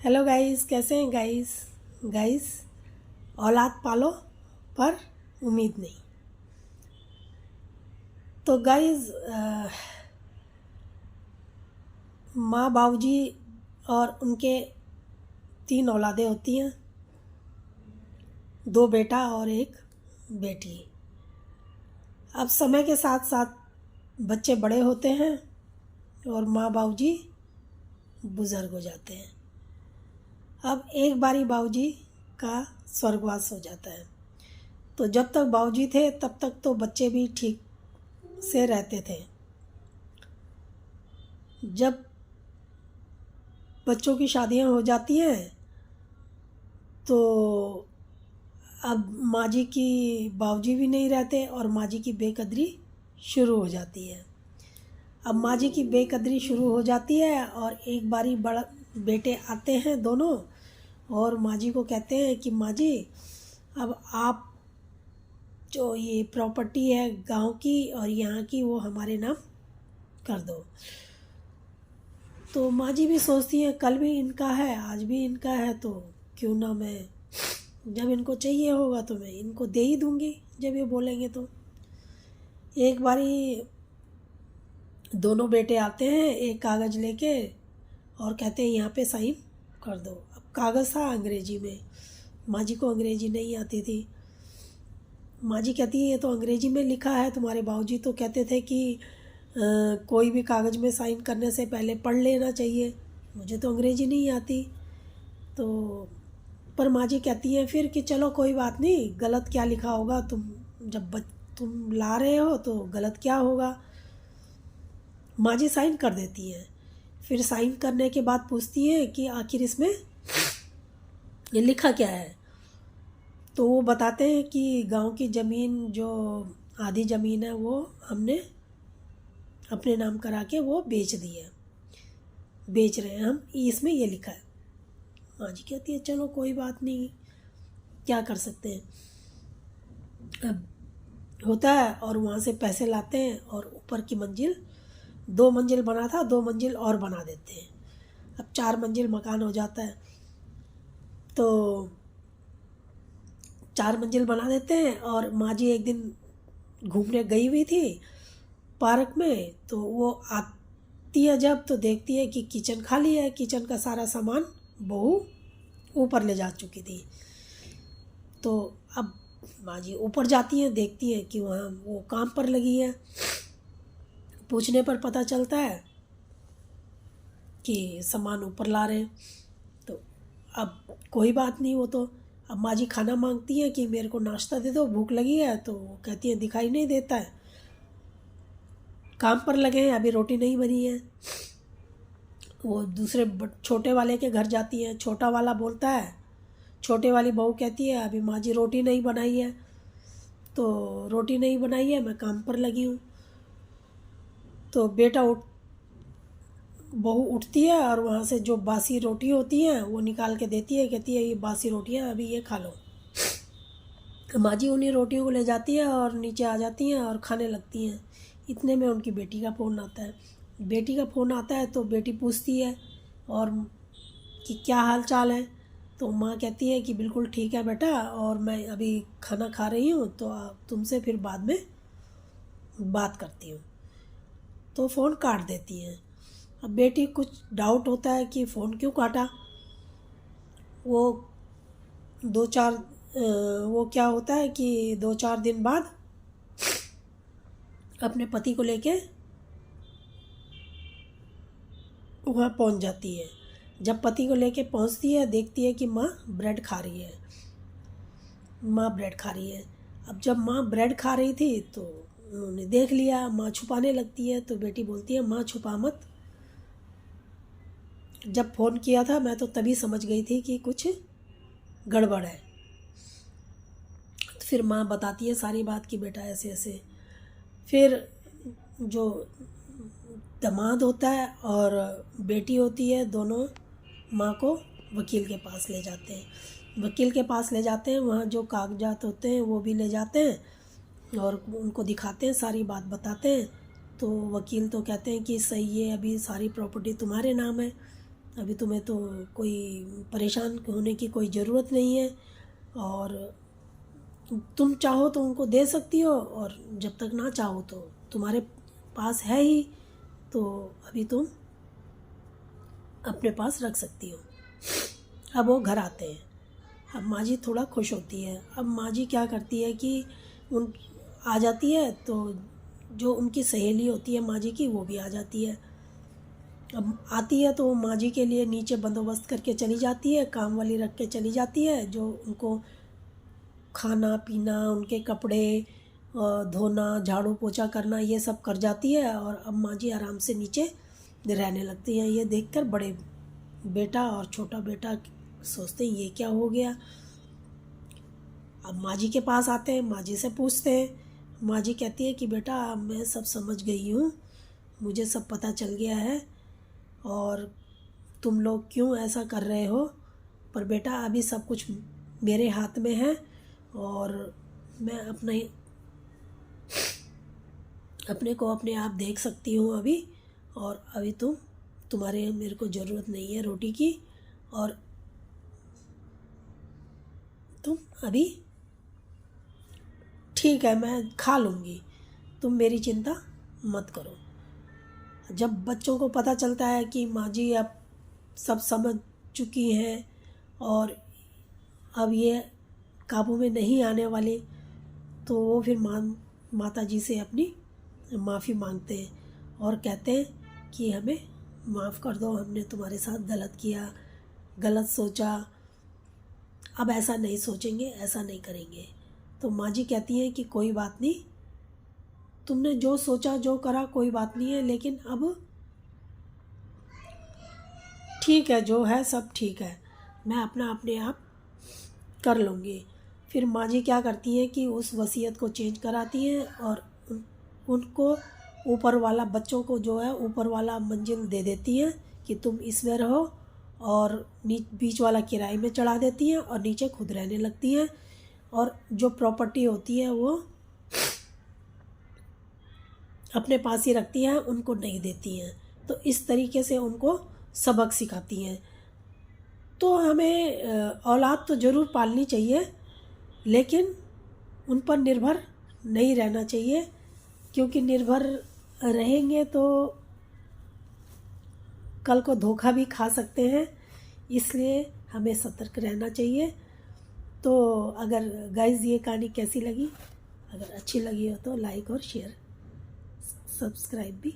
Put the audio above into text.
Hello guys, कैसे हैं guys. Guys, औलाद पालो पर उम्मीद नहीं। तो गाइस, माँ बाबूजी और उनके 3 औलादें होती हैं, 2 बेटा और एक बेटी। अब समय के साथ साथ बच्चे बड़े होते हैं और माँ बाबूजी बुज़र्ग हो जाते हैं। अब एक बारी बाबूजी का स्वर्गवास हो जाता है। तो जब तक बाबूजी थे तब तक तो बच्चे भी ठीक से रहते थे। जब बच्चों की शादियां हो जाती हैं तो अब माँ जी की बाबूजी भी नहीं रहते और माँ जी की बेकदरी शुरू हो जाती है। अब माँ जी की बेकदरी शुरू हो जाती है और एक बारी बड़ा बेटे आते हैं दोनों और माँ जी को कहते हैं कि माँ जी, अब आप जो ये प्रॉपर्टी है गांव की और यहाँ की वो हमारे नाम कर दो। तो माँ जी भी सोचती हैं कल भी इनका है आज भी इनका है, तो क्यों ना मैं जब इनको चाहिए होगा तो मैं इनको दे ही दूँगी जब ये बोलेंगे तो। एक बारी दोनों बेटे आते हैं एक कागज़ लेके और कहते हैं यहाँ पे साइन कर दो। अब कागज़ था अंग्रेजी में, माँ जी को अंग्रेजी नहीं आती थी। माँ जी कहती है ये तो अंग्रेजी में लिखा है, तुम्हारे बाबूजी तो कहते थे कि कोई भी कागज़ में साइन करने से पहले पढ़ लेना चाहिए, मुझे तो अंग्रेजी नहीं आती। तो पर माँ जी कहती हैं फिर कि चलो कोई बात नहीं, गलत क्या लिखा होगा, तुम ला रहे हो तो गलत क्या होगा। माँ जी साइन कर देती हैं। फिर साइन करने के बाद पूछती हैं कि आखिर इसमें ये लिखा क्या है। तो वो बताते हैं कि गांव की ज़मीन जो आधी ज़मीन है वो हमने अपने नाम करा के वो बेच दी है, बेच रहे हैं हम, इसमें ये लिखा है। माँ जी कहती है चलो कोई बात नहीं, क्या कर सकते हैं। अब होता है और वहाँ से पैसे लाते हैं और ऊपर की मंजिल 2 मंजिल बना था 2 मंजिल और बना देते हैं। अब 4 मंजिल मकान हो जाता है। तो 4 मंजिल बना देते हैं और माँ जी एक दिन घूमने गई हुई थी पार्क में, तो वो आती है जब तो देखती है कि किचन खाली है, किचन का सारा सामान बहू ऊपर ले जा चुकी थी। तो अब माँ जी ऊपर जाती हैं, देखती हैं कि वहाँ वो काम पर लगी है। पूछने पर पता चलता है कि सामान ऊपर ला रहे हैं। तो अब कोई बात नहीं, वो तो अब माँ जी खाना मांगती हैं कि मेरे को नाश्ता दे दो, भूख लगी है। तो वो कहती है दिखाई नहीं देता है, काम पर लगे हैं, अभी रोटी नहीं बनी है। वो दूसरे छोटे वाले के घर जाती हैं, छोटा वाला बोलता है, छोटे वाली बहू कहती है अभी माँ जी रोटी नहीं बनाई है, तो रोटी नहीं बनाई है, मैं काम पर लगी हूँ। तो बहू उठती है और वहाँ से जो बासी रोटी होती हैं वो निकाल के देती है, कहती है ये बासी रोटियाँ अभी ये खा लो। माँ जी उन्हीं रोटियों को ले जाती है और नीचे आ जाती हैं और खाने लगती हैं। इतने में उनकी बेटी का फ़ोन आता है। बेटी का फ़ोन आता है तो बेटी पूछती है और कि क्या हाल चाल है। तो माँ कहती है कि बिल्कुल ठीक है बेटा, और मैं अभी खाना खा रही हूँ तो तुमसे फिर बाद में बात करती हूँ। तो फ़ोन काट देती हैं। अब बेटी कुछ डाउट होता है कि फ़ोन क्यों काटा। वो 2-4 वो क्या होता है कि 2-4 दिन बाद अपने पति को लेके वहाँ पहुँच जाती है। जब पति को लेके पहुँचती है देखती है कि माँ ब्रेड खा रही है। माँ ब्रेड खा रही है। अब जब माँ ब्रेड खा रही थी तो उन्होंने देख लिया, माँ छुपाने लगती है। तो बेटी बोलती है माँ छुपा मत, जब फ़ोन किया था मैं तो तभी समझ गई थी कि कुछ गड़बड़ है। तो फिर माँ बताती है सारी बात कि बेटा ऐसे ऐसे। फिर जो दामाद होता है और बेटी होती है दोनों माँ को वकील के पास ले जाते हैं। वकील के पास ले जाते हैं, वहाँ जो कागजात होते हैं वो भी ले जाते हैं और उनको दिखाते हैं, सारी बात बताते हैं। तो वकील तो कहते हैं कि सही है, अभी सारी प्रॉपर्टी तुम्हारे नाम है, अभी तुम्हें तो कोई परेशान होने की कोई ज़रूरत नहीं है, और तुम चाहो तो उनको दे सकती हो, और जब तक ना चाहो तो तुम्हारे पास है ही, तो अभी तुम अपने पास रख सकती हो। अब वो घर आते हैं। अब माँ जी थोड़ा खुश होती है। अब माँ जी क्या करती है कि उन आ जाती है, तो जो उनकी सहेली होती है माँ जी की, वो भी आ जाती है। अब आती है तो माँ जी के लिए नीचे बंदोबस्त करके चली जाती है, काम वाली रख के चली जाती है, जो उनको खाना पीना, उनके कपड़े धोना, झाड़ू पोछा करना, ये सब कर जाती है। और अब माँ जी आराम से नीचे रहने लगती हैं। ये देखकर बड़े बेटा और छोटा बेटा सोचते हैं ये क्या हो गया। अब माँ जी के पास आते हैं, माँ जी से पूछते हैं। माँ जी कहती है कि बेटा अब मैं सब समझ गई हूँ, मुझे सब पता चल गया है, और तुम लोग क्यों ऐसा कर रहे हो, पर बेटा अभी सब कुछ मेरे हाथ में है, और मैं अपने को अपने आप देख सकती हूँ अभी, और अभी तुम्हारे मेरे को ज़रूरत नहीं है रोटी की, और तुम अभी ठीक है मैं खा लूँगी, तुम मेरी चिंता मत करो। जब बच्चों को पता चलता है कि माँ जी अब सब समझ चुकी हैं और अब ये काबू में नहीं आने वाली, तो वो फिर माता जी से अपनी माफ़ी मांगते हैं और कहते हैं कि हमें माफ़ कर दो, हमने तुम्हारे साथ गलत किया, गलत सोचा, अब ऐसा नहीं सोचेंगे, ऐसा नहीं करेंगे। तो माँ जी कहती हैं कि कोई बात नहीं, तुमने जो सोचा जो करा कोई बात नहीं है, लेकिन अब ठीक है, जो है सब ठीक है, मैं अपने आप कर लूँगी। फिर माँ जी क्या करती हैं कि उस वसीयत को चेंज कराती हैं, और उनको ऊपर वाला, बच्चों को जो है ऊपर वाला मंजिल दे देती हैं कि तुम इसमें रहो, और बीच वाला किराए में चढ़ा देती हैं, और नीचे खुद रहने लगती हैं, और जो प्रॉपर्टी होती है वो अपने पास ही रखती हैं, उनको नहीं देती हैं। तो इस तरीके से उनको सबक सिखाती हैं। तो हमें औलाद तो ज़रूर पालनी चाहिए, लेकिन उन पर निर्भर नहीं रहना चाहिए, क्योंकि निर्भर रहेंगे तो कल को धोखा भी खा सकते हैं, इसलिए हमें सतर्क रहना चाहिए। तो अगर गाइस ये कहानी कैसी लगी, अगर अच्छी लगी हो तो लाइक और शेयर सब्सक्राइब भी